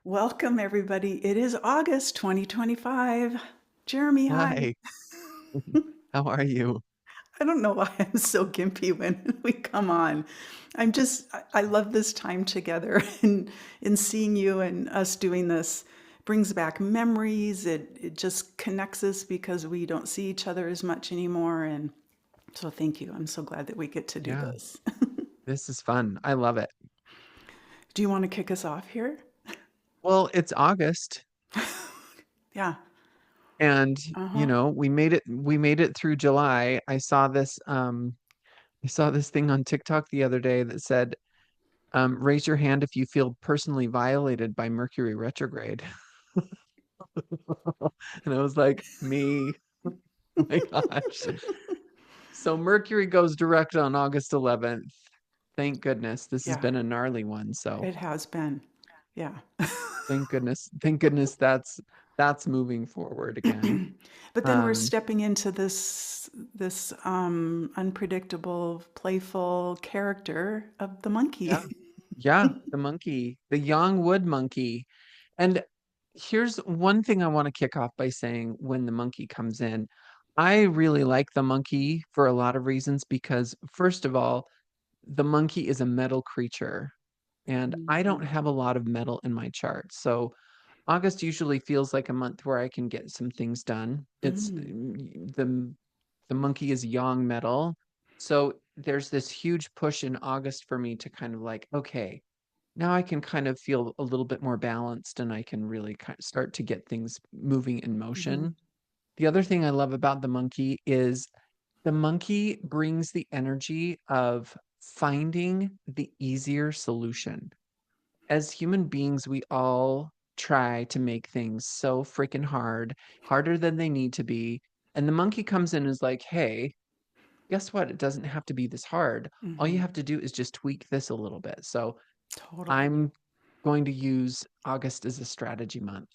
Welcome, everybody. It is August 2025. Jeremy, hi. Hi, how are you? I don't know why I'm so gimpy when we come on. I love this time together and seeing you and us doing this brings back memories. It just connects us because we don't see each other as much anymore. And so thank you. I'm so glad that we get to do Yeah, this. this is fun. I love it. Do you want to kick us off here? Well, it's August Yeah. and Uh-huh. we made it through July. I saw this thing on TikTok the other day that said, raise your hand if you feel personally violated by Mercury retrograde. And I was like, me. Oh my gosh. So Mercury goes direct on August 11th. Thank goodness. This has Yeah, been a gnarly one, so it has been. Yeah. thank goodness. Thank goodness that's moving forward again. But then we're Um, stepping into this unpredictable, playful character of the monkey. yeah. Yeah, the monkey, the young wood monkey. And here's one thing I want to kick off by saying when the monkey comes in. I really like the monkey for a lot of reasons because, first of all, the monkey is a metal creature, and I don't have a lot of metal in my chart. So August usually feels like a month where I can get some things done. Mm, The monkey is yang metal. So there's this huge push in August for me to kind of like, okay, now I can kind of feel a little bit more balanced and I can really kind of start to get things moving in mhm, motion. The other thing I love about the monkey is the monkey brings the energy of finding the easier solution. As human beings, we all try to make things so freaking hard, harder than they need to be. And the monkey comes in and is like, hey, guess what? It doesn't have to be this hard. All you mhm. have to do is just tweak this a little bit. So Totally. I'm going to use August as a strategy month.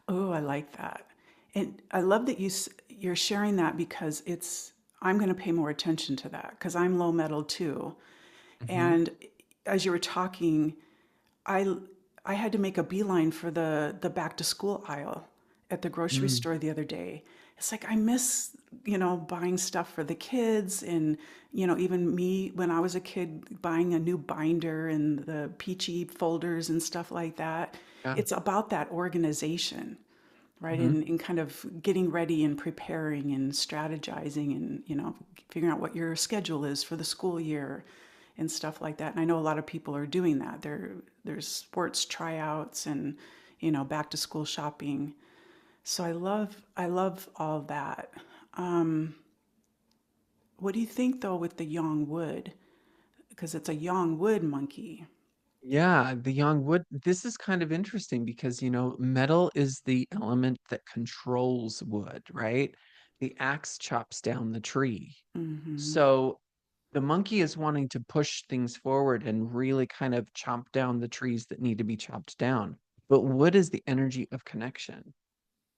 Oh, I like that. And I love that you're sharing that because I'm going to pay more attention to that because I'm low metal too. Hmm. And as you were talking, I I had to make a beeline for the back to school aisle at the grocery Mm, store the other day. It's like I miss, buying stuff for the kids and, even me when I was a kid buying a new binder and the peachy folders and stuff like that. yeah. It's about that organization, right? Hmm. And kind of getting ready and preparing and strategizing and, figuring out what your schedule is for the school year and stuff like that. And I know a lot of people are doing that. There's sports tryouts and, back to school shopping. So I love all that. What do you think though with the yang wood? Because it's a yang wood monkey. Yeah, the young wood. This is kind of interesting because, metal is the element that controls wood, right? The axe chops down the tree. Mm-hmm. So the monkey is wanting to push things forward and really kind of chomp down the trees that need to be chopped down. But wood is the energy of connection.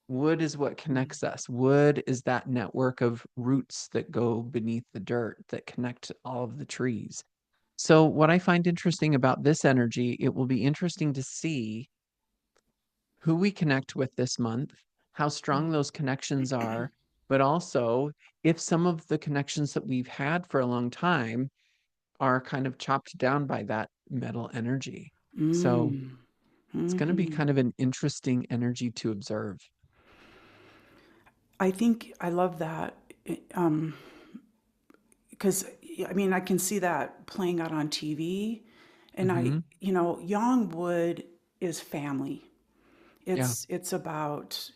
Wood is what connects us. Wood is that network of roots that go beneath the dirt that connect all of the trees. So, what I find interesting about this energy, it will be interesting to see who we connect with this month, how strong those connections are, but also if some of the connections that we've had for a long time are kind of chopped down by that metal energy. So, Mm. it's going to be Mm-hmm. kind of an interesting energy to observe. I think I love that because I mean I can see that playing out on TV, and Hmm. Yang Wood is family. Yeah. It's about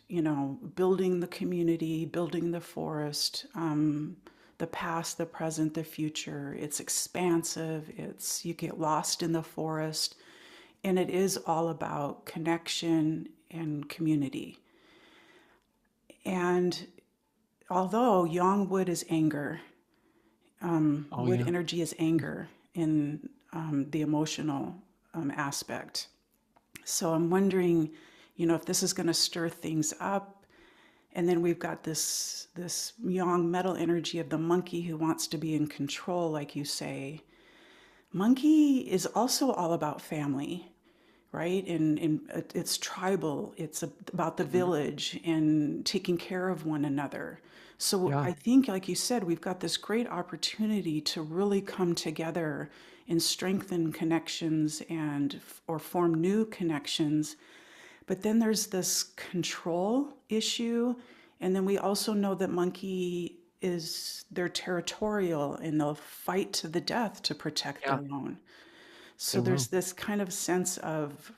building the community, building the forest, the past, the present, the future. It's expansive. It's you get lost in the forest, and it is all about connection and community. And although Yang Wood is anger, Oh, wood yeah. energy is anger in the emotional aspect. So I'm wondering, if this is going to stir things up, and then we've got this yang metal energy of the monkey who wants to be in control, like you say. Monkey is also all about family, right? And it's tribal. It's about the Hmm. village and taking care of one another. So Yeah. I think, like you said, we've got this great opportunity to really come together and strengthen connections and or form new connections. But then there's this control issue, and then we also know that monkey is they're territorial and they'll fight to the death to protect Yeah, their own. So they there's will. this kind of sense of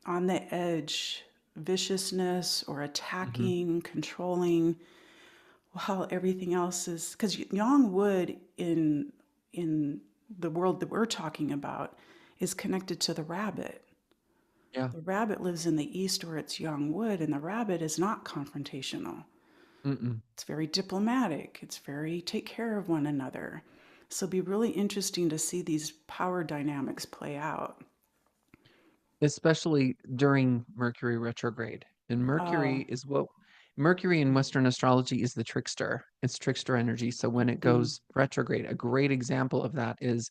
on the edge viciousness or Hmm. attacking, controlling, while everything else is because yang wood in the world that we're talking about is connected to the rabbit. Yeah. The rabbit lives in the east where it's yang wood, and the rabbit is not confrontational. Mm-mm. It's very diplomatic. It's very take care of one another. So it'll be really interesting to see these power dynamics play out. Especially during Mercury retrograde. And Oh, Mercury in Western astrology is the trickster. It's trickster energy. So when it mm, goes retrograde, a great example of that is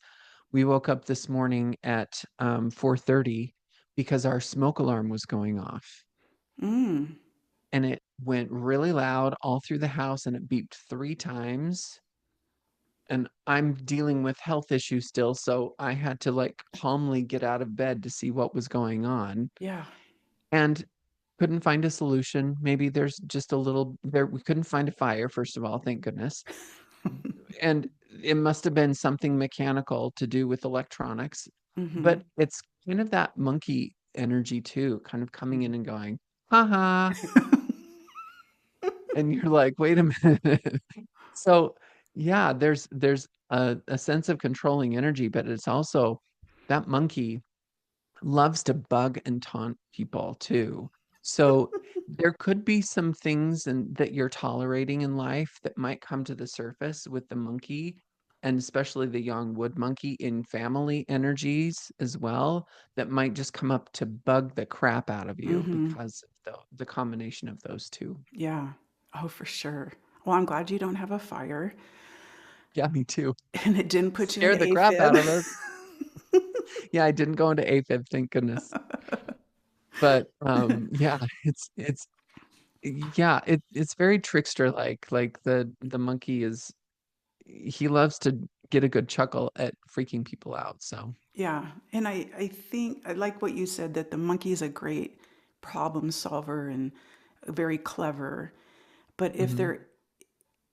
we woke up this morning at 4:30 because our smoke alarm was going off. mm, And it went really loud all through the house and it beeped 3 times. And I'm dealing with health issues still, so I had to like calmly get out of bed to see what was going on yeah. and couldn't find a solution. Maybe there's just a little there. We couldn't find a fire, first of all, thank goodness. And it must have been something mechanical to do with electronics. Mm-hmm. But it's kind of that monkey energy too, kind of coming in and going, haha. And you're like, wait a minute. So yeah, there's a sense of controlling energy, but it's also that monkey loves to bug and taunt people too. So there could be some things that you're tolerating in life that might come to the surface with the monkey, and especially the young wood monkey in family energies as well, that might just come up to bug the crap out of you Mm-hmm. because of the combination of those two. Yeah. Oh, for sure. Well, I'm glad you don't have a fire Yeah, me too. and it didn't put you in Scared the crap AFib. out of us. Yeah, I didn't go into AFib, thank goodness. But yeah, it's yeah, it's very trickster like the monkey is he loves to get a good chuckle at freaking people out. So, Yeah. And I think I like what you said that the monkey is a great problem solver and very clever. But if mhm.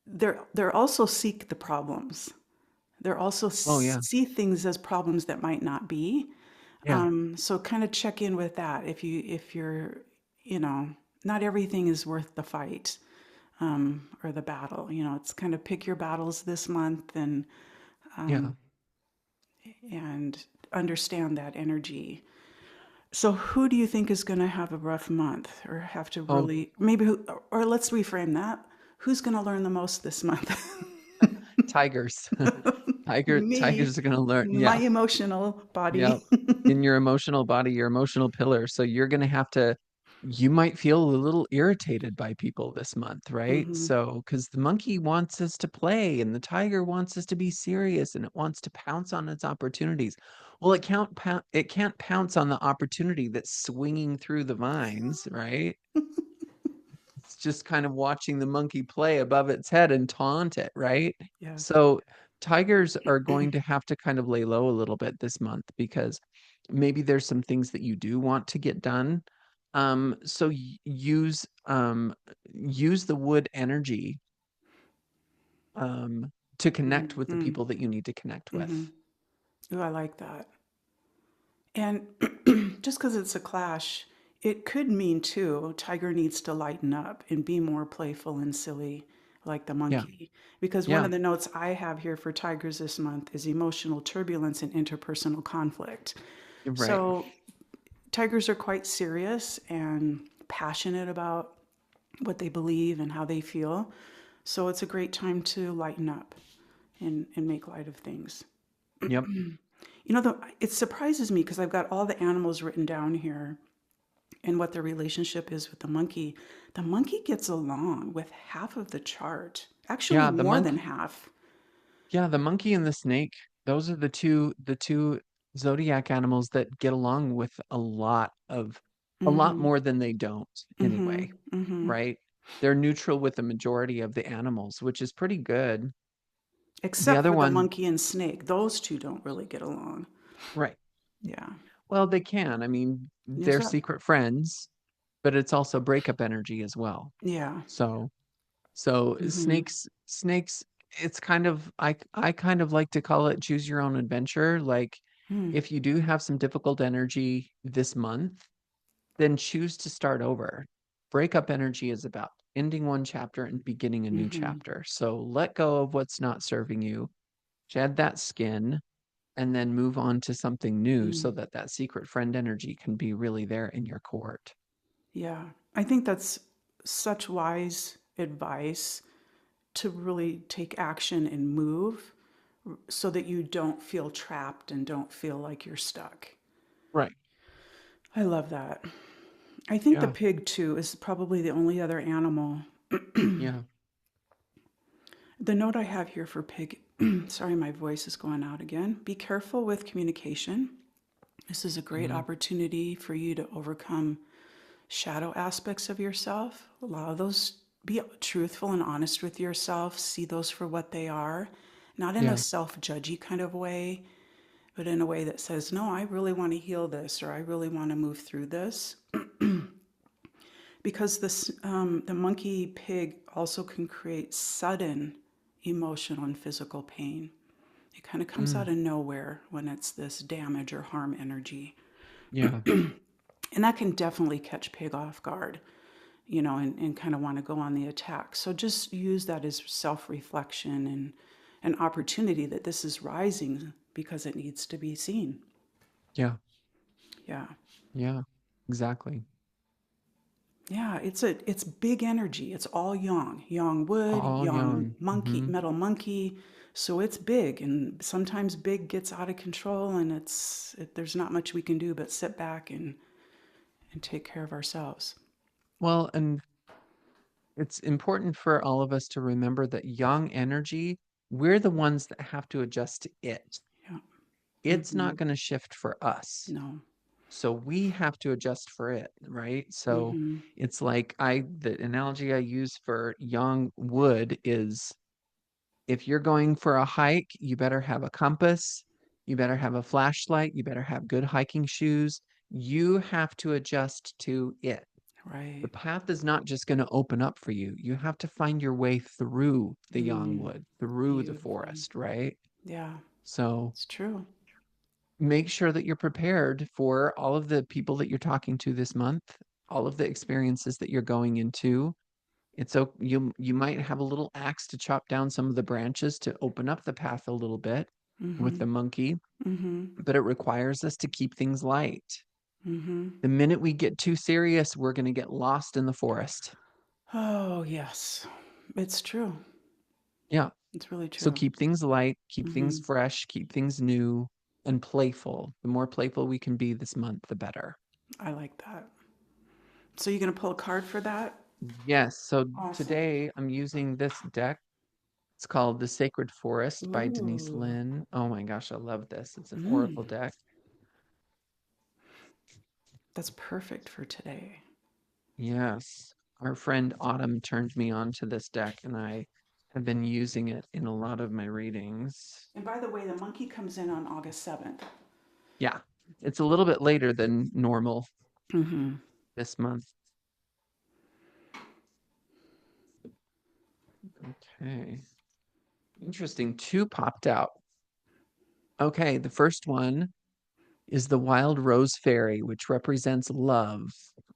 they're also seek the problems. They're also Oh yeah. see things as problems that might not be. Yeah. So kind of check in with that. If you're, you know, not everything is worth the fight or the battle. You know, it's kind of pick your battles this month Yeah. and understand that energy. So who do you think is going to have a rough month or have to Oh, really maybe or let's reframe that. Who's going to learn the most this month? tigers. Me, Tigers are gonna learn. my Yeah. emotional Yeah. body. In your emotional body, your emotional pillar. So you're going to have to, you might feel a little irritated by people this month, right? Hmm. So, because the monkey wants us to play and the tiger wants us to be serious and it wants to pounce on its opportunities. Well, it can't pounce on the opportunity that's swinging through the vines, right? It's just kind of watching the monkey play above its head and taunt it, right? Yeah. So tigers are going to have to kind of lay low a little bit this month because maybe there's some things that you do want to get done. So use the wood energy to connect with the Mm-hmm. people that you need to connect with. Mm-hmm. Ooh, I like that. And just because it's a clash, it could mean too, Tiger needs to lighten up and be more playful and silly like the Yeah, monkey. Because one yeah, of the notes I have here for tigers this month is emotional turbulence and interpersonal conflict. you're right. So tigers are quite serious and passionate about what they believe and how they feel. So it's a great time to lighten up and make light of things. Yep. You know, it surprises me because I've got all the animals written down here and what their relationship is with the monkey. The monkey gets along with half of the chart, actually Yeah, more than half. the monkey and the snake, those are the two zodiac animals that get along with a lot more than they don't Mm-hmm. anyway, Mm-hmm. right? They're neutral with the majority of the animals, which is pretty good. The Except other for the one, monkey and snake. Those two don't really get along. right. Yeah. Well, they can. I mean, There's they're that. secret friends, but it's also breakup energy as well. Yeah. So, so Mm-hmm. snakes, it's kind of, I kind of like to call it choose your own adventure. Like, Hmm. if you do have some difficult energy this month, then choose to start over. Breakup energy is about ending one chapter and beginning a new Mm-hmm. chapter. So let go of what's not serving you, shed that skin, and then move on to something new Mm. so that that secret friend energy can be really there in your court. Yeah. I think that's such wise advice to really take action and move so that you don't feel trapped and don't feel like you're stuck. Right. I love that. I think the Yeah. pig, too, is probably the only other animal. Yeah. The note I have here for pig, sorry, my voice is going out again. Be careful with communication. This is a great Hmm. opportunity for you to overcome shadow aspects of yourself. Allow those, be truthful and honest with yourself. See those for what they are, not in a Yeah. self judgy kind of way, but in a way that says, no, I really want to heal this, or I really want to move through this. Because the monkey pig also can create sudden emotional and physical pain. It kind of comes Mm. out of nowhere when it's this damage or harm energy. Yeah. And that can definitely catch pig off guard, and kind of want to go on the attack. So just use that as self reflection and an opportunity that this is rising because it needs to be seen. Yeah. Yeah. Yeah. Exactly. Yeah, it's big energy. It's all yang wood, All yang young. monkey, Hmm. metal monkey. So it's big, and sometimes big gets out of control, and there's not much we can do but sit back and take care of ourselves. Well, and it's important for all of us to remember that young energy, we're the ones that have to adjust to it. Yeah. It's Mm-hmm. not going to shift for us. No. So we have to adjust for it, right? So Mm-hmm. it's like the analogy I use for young wood is if you're going for a hike, you better have a compass, you better have a flashlight, you better have good hiking shoes. You have to adjust to it. The Right. path is not just going to open up for you. You have to find your way through the young Mm. wood, through the Beautiful. forest, right? Yeah, So it's true. make sure that you're prepared for all of the people that you're talking to this month, all of the experiences that you're going into. It's so you might have a little axe to chop down some of the branches to open up the path a little bit with Mm-hmm. the monkey, Mm-hmm. but it requires us to keep things light. Mm-hmm. The minute we get too serious, we're going to get lost in the forest. Oh, yes. It's true. Yeah. It's really So true. keep things light, keep things Mm-hmm. fresh, keep things new and playful. The more playful we can be this month, the better. I like that. So you're gonna pull a card for that? Yes. So Awesome. today I'm using this deck. It's called The Sacred Forest by Denise Ooh. Lynn. Oh my gosh, I love this. It's an Mm. oracle deck. That's perfect for today. Yes. Our friend Autumn turned me on to this deck, and I have been using it in a lot of my readings. And by the way, the monkey comes in on August 7th. Yeah. It's a little bit later than normal Mm-hmm. this month. Okay. Interesting. Two popped out. Okay. The first one is the Wild Rose Fairy, which represents love.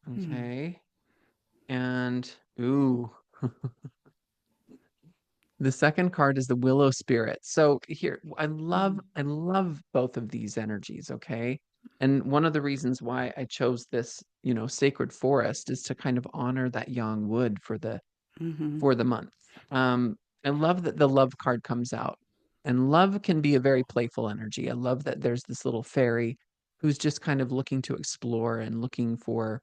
Hmm. Okay. And, ooh, the second card is the Willow Spirit. So here, Hmm. I love both of these energies, okay? And one of the reasons why I chose this, sacred forest is to kind of honor that young wood Mm-hmm. for the month. I love that the love card comes out. And love can be a very playful energy. I love that there's this little fairy who's just kind of looking to explore and looking for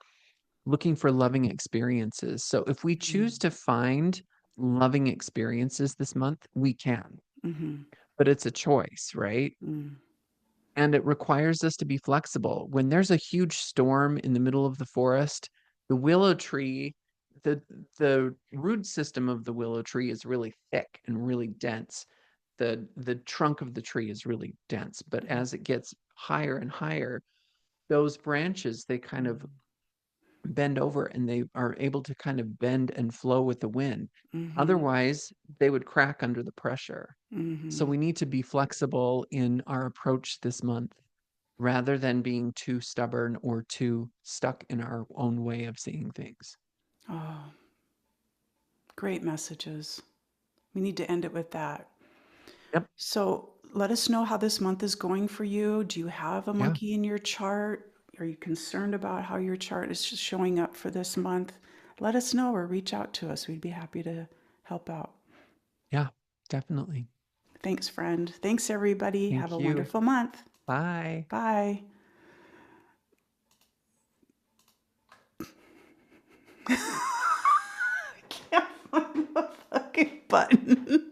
loving experiences. So if we choose to find loving experiences this month, we can, Mm-hmm. but it's a choice, right? Mm. and it requires us to be flexible. When there's a huge storm in the middle of the forest, the willow tree, the the root system of the willow tree is really thick and really dense. The trunk of the tree is really dense, but as it gets higher and higher, those branches, they kind of bend over and they are able to kind of bend and flow with the wind. Mm-hmm. Otherwise, they would crack under the pressure. So Mm-hmm. we need to be flexible in our approach this month rather than being too stubborn or too stuck in our own way of seeing things. Oh, great messages. We need to end it with that. Yep. So let us know how this month is going for you. Do you have a Yeah. monkey in your chart? Are you concerned about how your chart is just showing up for this month? Let us know or reach out to us. We'd be happy to help out. Yeah. Definitely. Thanks, friend. Thanks, everybody. Have a Thank you. wonderful month. Bye. Bye. I can't find the fucking button.